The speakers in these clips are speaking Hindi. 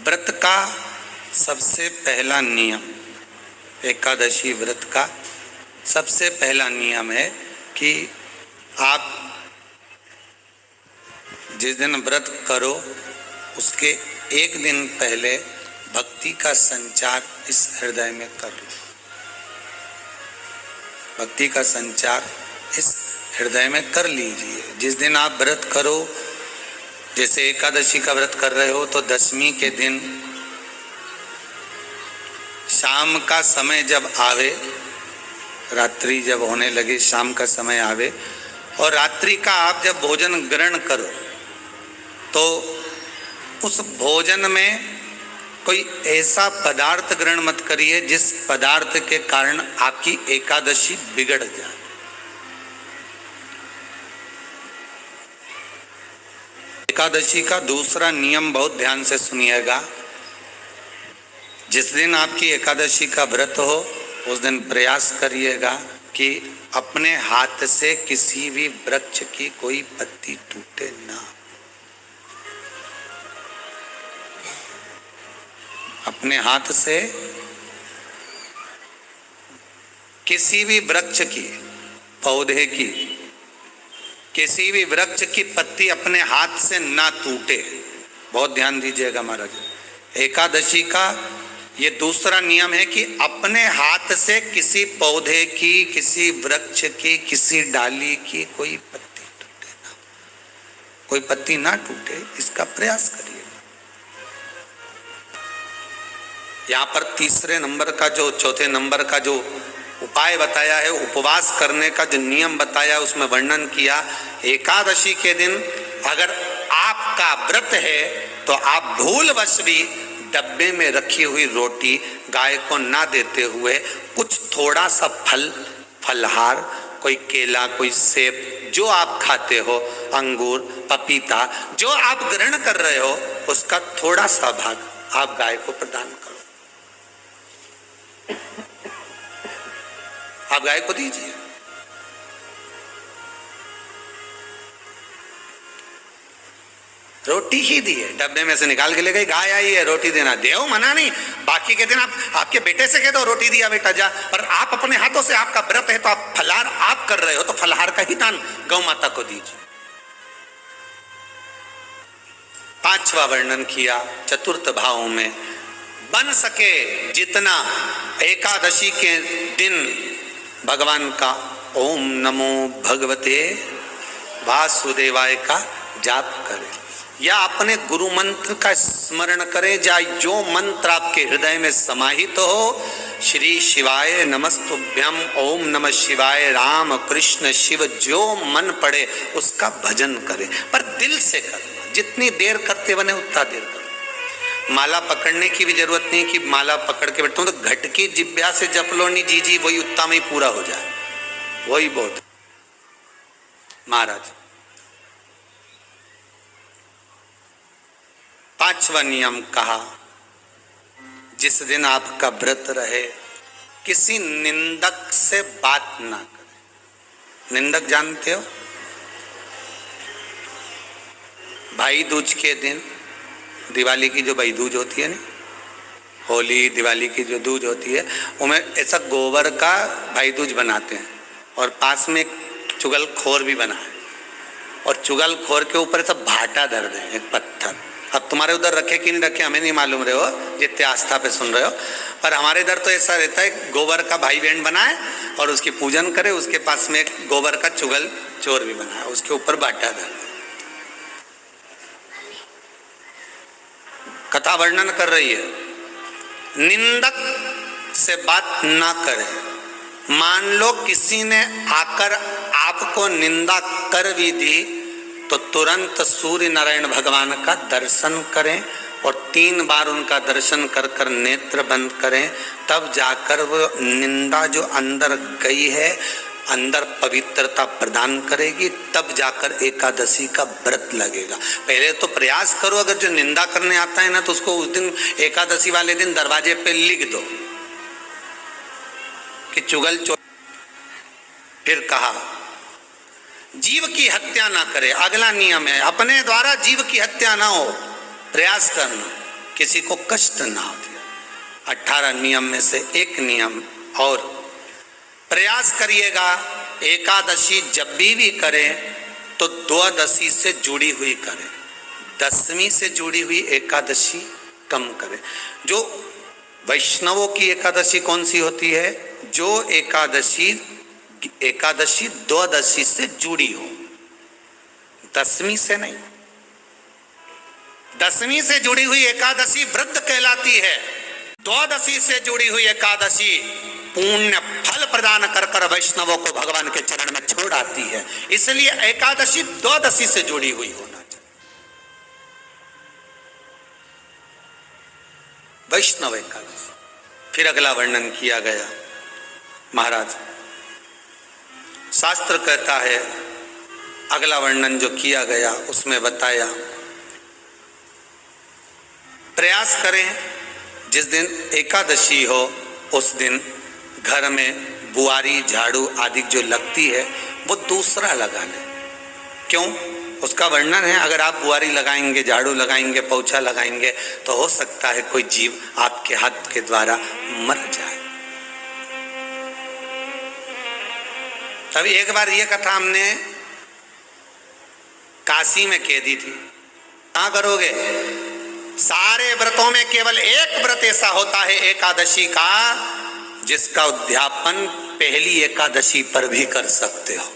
व्रत का सबसे पहला नियम, एकादशी व्रत का सबसे पहला नियम है कि आप जिस दिन व्रत करो उसके एक दिन पहले भक्ति का संचार इस हृदय में कर लो। भक्ति का संचार इस हृदय में कर लीजिए। जिस दिन आप व्रत करो, जैसे एकादशी का व्रत कर रहे हो तो दशमी के दिन शाम का समय जब आवे, रात्रि जब होने लगे, शाम का समय आवे और रात्रि का आप जब भोजन ग्रहण करो तो उस भोजन में कोई ऐसा पदार्थ ग्रहण मत करिए जिस पदार्थ के कारण आपकी एकादशी बिगड़ जाए। एकादशी का दूसरा नियम बहुत ध्यान से सुनिएगा। जिस दिन आपकी एकादशी का व्रत हो उस दिन प्रयास करिएगा कि अपने हाथ से किसी भी वृक्ष की कोई पत्ती टूटे ना। अपने हाथ से किसी भी वृक्ष की, पौधे की, किसी भी वृक्ष की पत्ती अपने हाथ से ना टूटे। बहुत ध्यान दीजिएगा महाराज। एकादशी का ये दूसरा नियम है कि अपने हाथ से किसी पौधे की, किसी वृक्ष की, किसी डाली की कोई पत्ती टूटे ना, कोई पत्ती ना टूटे, इसका प्रयास करिए। यहाँ पर तीसरे नंबर का जो, चौथे नंबर का जो उपाय बताया है, उपवास करने का जो नियम बताया, उसमें वर्णन किया। एकादशी के दिन अगर आपका व्रत है तो आप भूलवश भी डब्बे में रखी हुई रोटी गाय को ना देते हुए कुछ थोड़ा सा फल, फलहार, कोई केला, कोई सेब, जो आप खाते हो, अंगूर, पपीता, जो आप ग्रहण कर रहे हो उसका थोड़ा सा भाग आप गाय को प्रदान करो। आप गाय को दीजिए। रोटी ही दी है, डब्बे में से निकाल के ले गई, गाय आई है, रोटी देना, देव मना नहीं। बाकी के दिन आप आपके बेटे से कह दो रोटी दिया बेटा जा, पर आप अपने हाथों से, आपका व्रत है तो आप फलहार आप कर रहे हो तो फलहार का ही दान गौ माता को दीजिए। पांचवा वर्णन किया चतुर्थ भाव में, बन सके जितना एकादशी के दिन भगवान का ओम नमो भगवते वासुदेवाय का जाप करें या अपने गुरु मंत्र का स्मरण करें, या जो मंत्र आपके हृदय में समाहित हो, श्री शिवाय नमस्तुभ्यम, ओम नमः शिवाय, राम कृष्ण शिव, जो मन पड़े उसका भजन करें, पर दिल से करना। जितनी देर करते बने उतना देर करो। माला पकड़ने की भी जरूरत नहीं कि माला पकड़ के बैठता हूं तो घट की जिब्या से जप लो, नहीं जी जी वही उतना में ही पूरा हो जाए, वही बहुत। महाराज पांचवा नियम कहा, जिस दिन आपका व्रत रहे किसी निंदक से बात ना करें। निंदक जानते हो? भाई दूज के दिन, दिवाली की जो भाई दूज होती है ना, होली दिवाली की जो दूज होती है, उनमें ऐसा गोबर का भाई दूज बनाते हैं और पास में एक चुगलखोर भी बना है और चुगलखोर के ऊपर ऐसा भाटा धर दे, एक पत्थर। अब तुम्हारे उधर रखे कि नहीं रखे हमें नहीं मालूम रहे हो, जितने आस्था पे सुन रहे हो, पर हमारे इधर तो ऐसा रहता है, गोबर का भाई बहन बनाए और उसकी पूजन करे, उसके पास में एक गोबर का चुगल चोर भी बनाए, उसके ऊपर भाटा धर दे। कथा वर्णन कर रही है, निंदक से बात ना करें। मान लो किसी ने आकर आपको निंदा कर भी दी तो तुरंत सूर्य नारायण भगवान का दर्शन करें और 3 बार उनका दर्शन कर कर नेत्र बंद करें, तब जाकर वो निंदा जो अंदर गई है, अंदर पवित्रता प्रदान करेगी, तब जाकर एकादशी का व्रत लगेगा। पहले तो प्रयास करो, अगर जो निंदा करने आता है ना तो उसको उस दिन एकादशी वाले दिन दरवाजे पे लिख दो कि चुगल चोर। फिर कहा जीव की हत्या ना करे। अगला नियम है, अपने द्वारा जीव की हत्या ना हो, प्रयास करना किसी को कष्ट ना हो। 18 नियम में से एक नियम और, प्रयास करिएगा एकादशी जब भी करें तो द्वादशी से जुड़ी हुई करें, दशमी से जुड़ी हुई एकादशी कम करें। जो वैष्णवों की एकादशी कौन सी होती है? जो एकादशी द्वादशी से जुड़ी हो, दशमी से नहीं। दशमी से जुड़ी हुई एकादशी व्रत कहलाती है, द्वादशी से जुड़ी हुई एकादशी पुण्य फल प्रदान कर कर वैष्णवों को भगवान के चरण में छोड़ आती है। इसलिए एकादशी द्वादशी से जुड़ी हुई होना चाहिए। वैष्णव एकादशी। फिर अगला वर्णन किया गया। महाराज शास्त्र कहता है, अगला वर्णन जो किया गया उसमें बताया, प्रयास करें जिस दिन एकादशी हो उस दिन घर में बुआरी झाड़ू आदि जो लगती है वो दूसरा लगा ले। क्यों? उसका वर्णन है, अगर आप बुआरी लगाएंगे, झाड़ू लगाएंगे, पोछा लगाएंगे तो हो सकता है कोई जीव आपके हाथ के द्वारा मर जाए। तभी एक बार ये कथा हमने काशी में कह दी थी। क्या करोगे? सारे व्रतों में केवल एक व्रत ऐसा होता है एकादशी का जिसका उद्यापन पहली एकादशी पर भी कर सकते हो।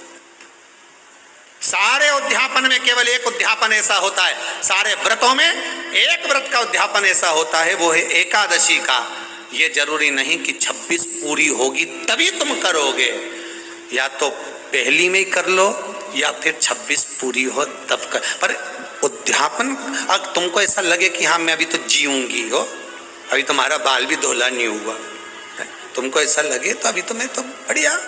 सारे उद्यापन में केवल एक उद्यापन ऐसा होता है, सारे व्रतों में एक व्रत का उद्यापन ऐसा होता है, वो है एकादशी का। ये जरूरी नहीं कि 26 पूरी होगी तभी तुम करोगे, या तो पहली में ही कर लो या फिर 26 पूरी हो तब कर। पर उद्यापन, अगर तुमको ऐसा लगे कि हाँ मैं अभी तो जीऊंगी हो, अभी तुम्हारा बाल भी धोला नहीं हुआ, तुमको ऐसा लगे तो अभी तो मैं तो बढ़िया,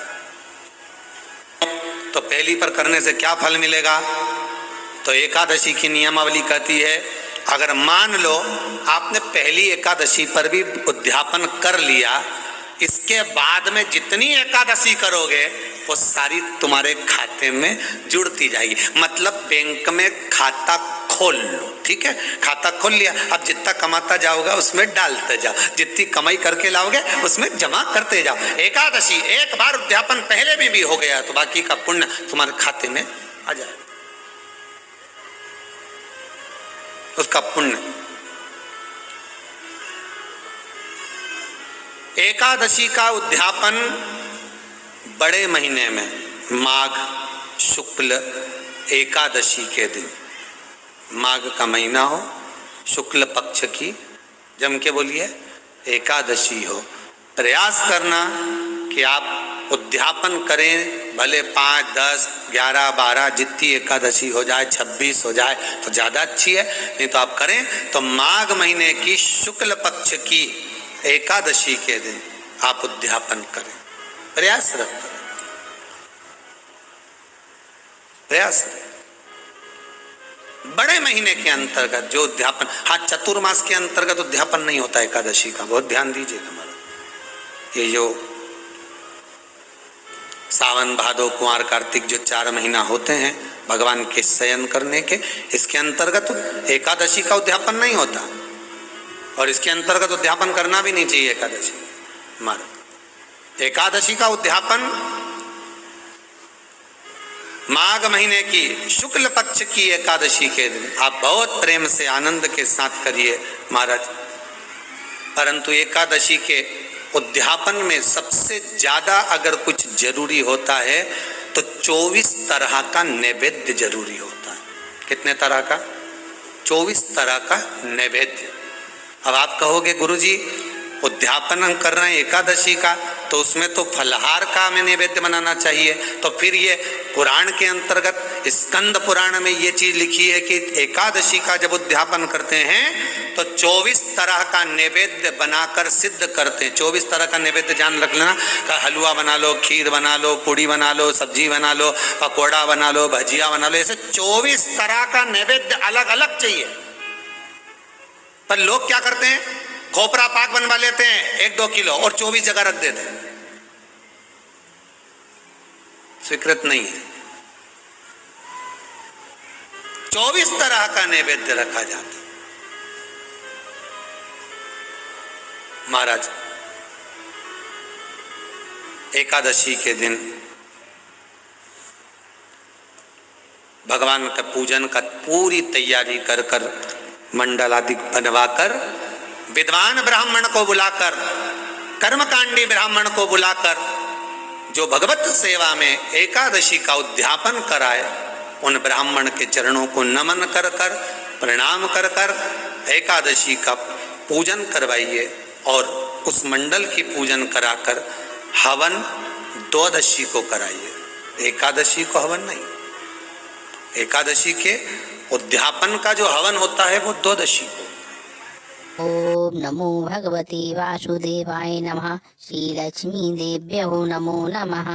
तो पहली पर करने से क्या फल मिलेगा? तो एकादशी की नियमावली कहती है, अगर मान लो आपने पहली एकादशी पर भी उद्यापन कर लिया, इसके बाद में जितनी एकादशी करोगे वो सारी तुम्हारे खाते में जुड़ती जाएगी। मतलब बैंक में खाता खोल लो, ठीक है? खाता खोल लिया, अब जितना कमाता जाओगा उसमें डालते जाओ, जितनी कमाई करके लाओगे उसमें जमा करते जाओ। एकादशी एक बार उद्यापन पहले में भी हो गया तो बाकी का पुण्य तुम्हारे खाते में आ जाएगा, उसका पुण्य। एकादशी का उद्यापन बड़े महीने में माघ शुक्ल एकादशी के दिन, माघ का महीना हो, शुक्ल पक्ष की, जम के बोलिए, एकादशी हो, प्रयास करना कि आप उद्यापन करें। भले 5, 10, 11, 12 जितनी एकादशी हो जाए, 26 हो जाए तो ज़्यादा अच्छी है, नहीं तो आप करें तो माघ महीने की शुक्ल पक्ष की एकादशी के दिन आप उद्यापन करें। प्रयासरत प्रयास बड़े महीने के अंतर्गत जो उद्यापन, हाँ चतुर्मास के अंतर्गत उद्यापन नहीं होता एकादशी का, बहुत ध्यान दीजिए हमारा। ये जो सावन भादो कुंवर कार्तिक जो 4 महीना होते हैं भगवान के शयन करने के, इसके अंतर्गत एकादशी का उद्यापन नहीं होता, और इसके अंतर्गत उद्यापन करना भी नहीं चाहिए एकादशी हमारा। एकादशी का उद्यापन माघ महीने की शुक्ल पक्ष की एकादशी के दिन आप बहुत प्रेम से आनंद के साथ करिए महाराज। परंतु एकादशी के उद्यापन में सबसे ज्यादा अगर कुछ जरूरी होता है तो 24 तरह का नैवेद्य जरूरी होता है। कितने तरह का? 24 तरह का नैवेद्य। अब आप कहोगे गुरुजी उद्यापन हम कर रहे हैं एकादशी का, तो उसमें तो फलहार का हमें नैवेद्य बनाना चाहिए। तो फिर ये पुराण के अंतर्गत स्कंद पुराण में ये चीज लिखी है कि एकादशी का जब उद्यापन करते हैं तो 24 तरह का नैवेद्य बनाकर सिद्ध करते हैं। 24 तरह का नैवेद्य जान रख लेना, का हलवा बना लो, खीर बना लो, पूड़ी बना लो, सब्जी बना लो, पकौड़ा बना लो, भजिया बना लो, ऐसे 24 तरह का नैवेद्य अलग अलग चाहिए। पर लोग क्या करते हैं, खोपरा पाक बनवा लेते हैं 1-2 किलो और 24 जगह रख देते हैं। स्वीकृत नहीं है। 24 तरह का नैवेद्य रखा जाता है। महाराज एकादशी के दिन भगवान का पूजन का पूरी तैयारी कर कर मंडल आदि बनवाकर विद्वान ब्राह्मण को बुलाकर कर्मकांडी ब्राह्मण को बुलाकर जो भगवत सेवा में एकादशी का उद्यापन कराए उन ब्राह्मण के चरणों को नमन कर कर प्रणाम कर कर एकादशी का पूजन करवाइए और उस मंडल की पूजन कराकर हवन द्वादशी को कराइए। एकादशी को हवन नहीं, एकादशी के उद्यापन का जो हवन होता है वो द्वादशी को। ओम नमो भगवते वासुदेवाय नमः। श्री लक्ष्मी देव्यो नमो नमः।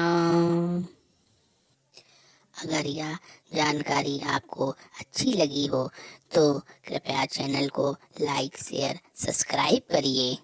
अगर यह जानकारी आपको अच्छी लगी हो तो कृपया चैनल को लाइक शेयर सब्सक्राइब करिए।